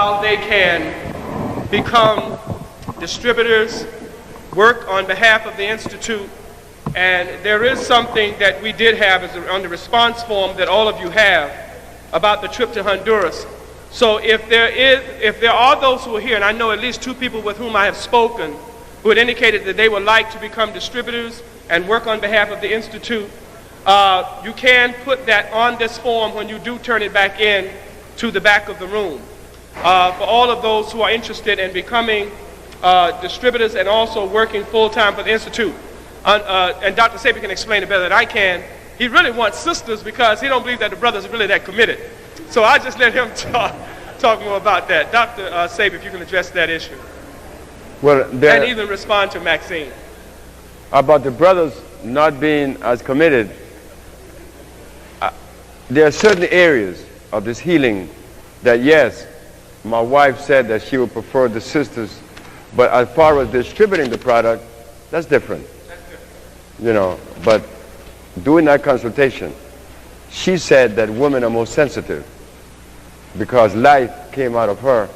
how they can become distributors, work on behalf of the Institute. And there is something that we did have on the response form that all of you have about the trip to Honduras. So if there are those who are here, and I know at least 2 people with whom I have spoken who had indicated that they would like to become distributors and work on behalf of the Institute, you can put that on this form when you do turn it back in to the back of the room. For all of those who are interested in becoming distributors and also working full-time for the Institute. And Dr. Sebi can explain it better than I can. He really wants sisters because he don't believe that the brothers are really that committed. So I just let him talk more about that. Dr. Sebi, if you can address that issue. Well, and even respond to Maxine. About the brothers not being as committed, there are certain areas of this healing that, yes, my wife said that she would prefer the sisters, but as far as distributing the product, that's different. You know, but during that consultation, she said that women are more sensitive because life came out of her.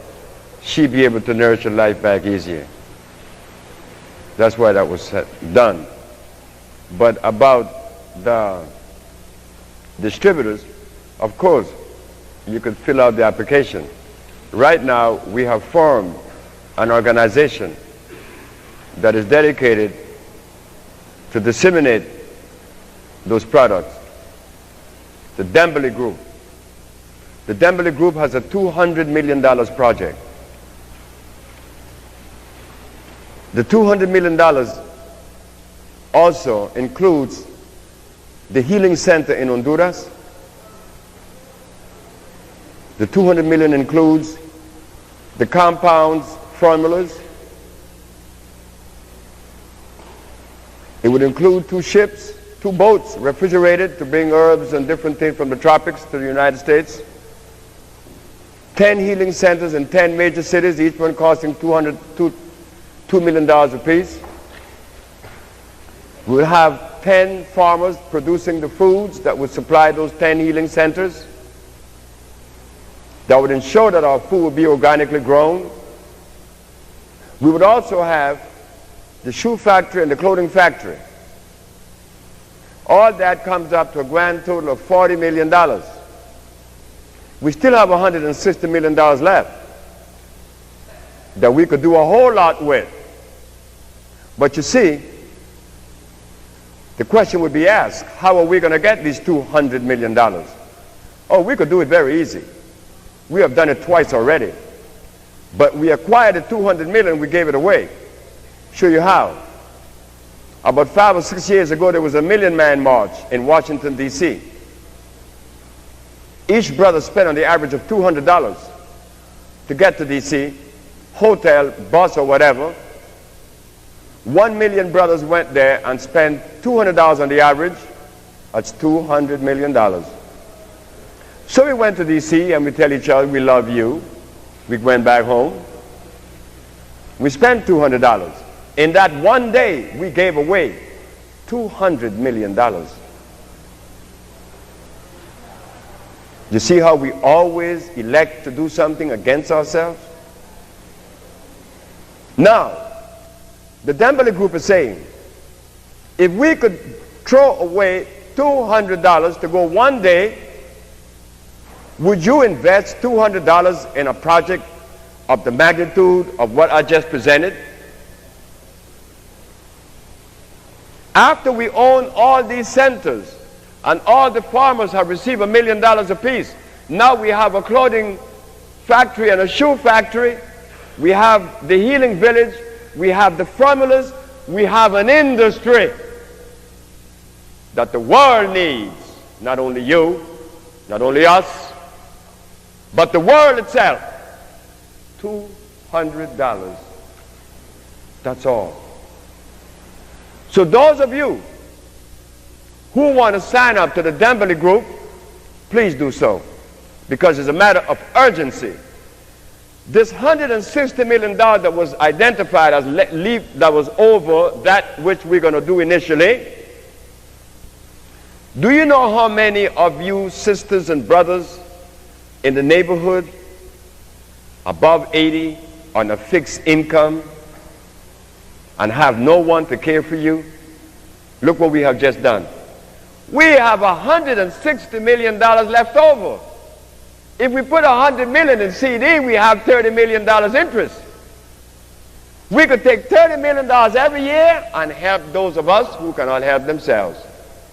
She'd be able to nurture life back easier. That's why that was done. But about the distributors, of course, you could fill out the application. Right now, we have formed an organization that is dedicated to disseminate those products. The Dembele Group. The Dembele Group has a $200 million project. The $200 million also includes the healing center in Honduras. The $200 million includes the compounds, formulas. It would include 2 ships, 2 boats, refrigerated to bring herbs and different things from the tropics to the United States. 10 healing centers in 10 major cities, each one costing $2 million apiece. We will have 10 farmers producing the foods that would supply those 10 healing centers. That would ensure that our food would be organically grown. We would also have the shoe factory and the clothing factory. All that comes up to a grand total of $40 million. We still have $160 million left that we could do a whole lot with. But you see, the question would be asked, how are we going to get these $200 million? Oh, we could do it very easy. We have done it twice already. But we acquired the $200 million, we gave it away. Show you how. About 5 or 6 years ago, there was a Million Man March in Washington, D.C. Each brother spent on the average of $200 to get to D.C., hotel, bus, or whatever. 1 million brothers went there and spent $200 on the average. That's $200 million. So we went to D.C. and we tell each other, we love you. We went back home. We spent $200. In that one day, we gave away $200 million. You see how we always elect to do something against ourselves? Now, the Dembele Group is saying, if we could throw away $200 to go one day, would you invest $200 in a project of the magnitude of what I just presented? After we own all these centers and all the farmers have received $1 million apiece, now we have a clothing factory and a shoe factory, we have the healing village, we have the formulas, we have an industry that the world needs. Not only you, not only us, but the world itself. $200. That's all. So those of you who want to sign up to the Dembele Group, please do so, because it's a matter of urgency. This $160 million that was identified as that was over that which we're going to do initially. Do you know how many of you sisters and brothers in the neighborhood above 80 on a fixed income and have no one to care for you, look what we have just done. We have $160 million left over. If we put $100 million in CD, we have $30 million interest. We could take $30 million every year and help those of us who cannot help themselves.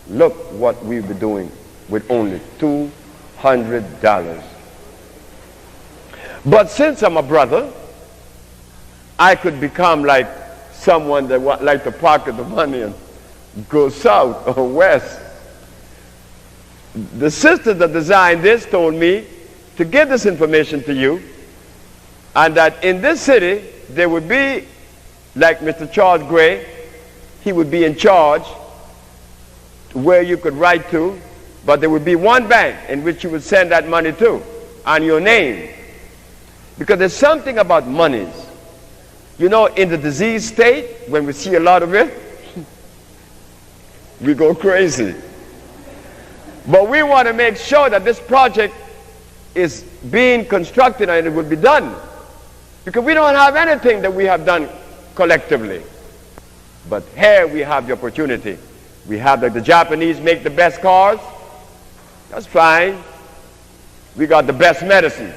Look what we've been doing with only $200. But since I'm a brother, I could become like someone that would like to pocket the money and go south or west. The sister that designed this told me to give this information to you, and that in this city there would be, like Mr. Charles Gray, he would be in charge where you could write to, but there would be one bank in which you would send that money to, and your name. Because there's something about monies. You know, in the disease state, when we see a lot of it, we go crazy. But we want to make sure that this project is being constructed and it will be done. Because we don't have anything that we have done collectively. But here we have the opportunity. We have that the Japanese make the best cars. That's fine. We got the best medicine.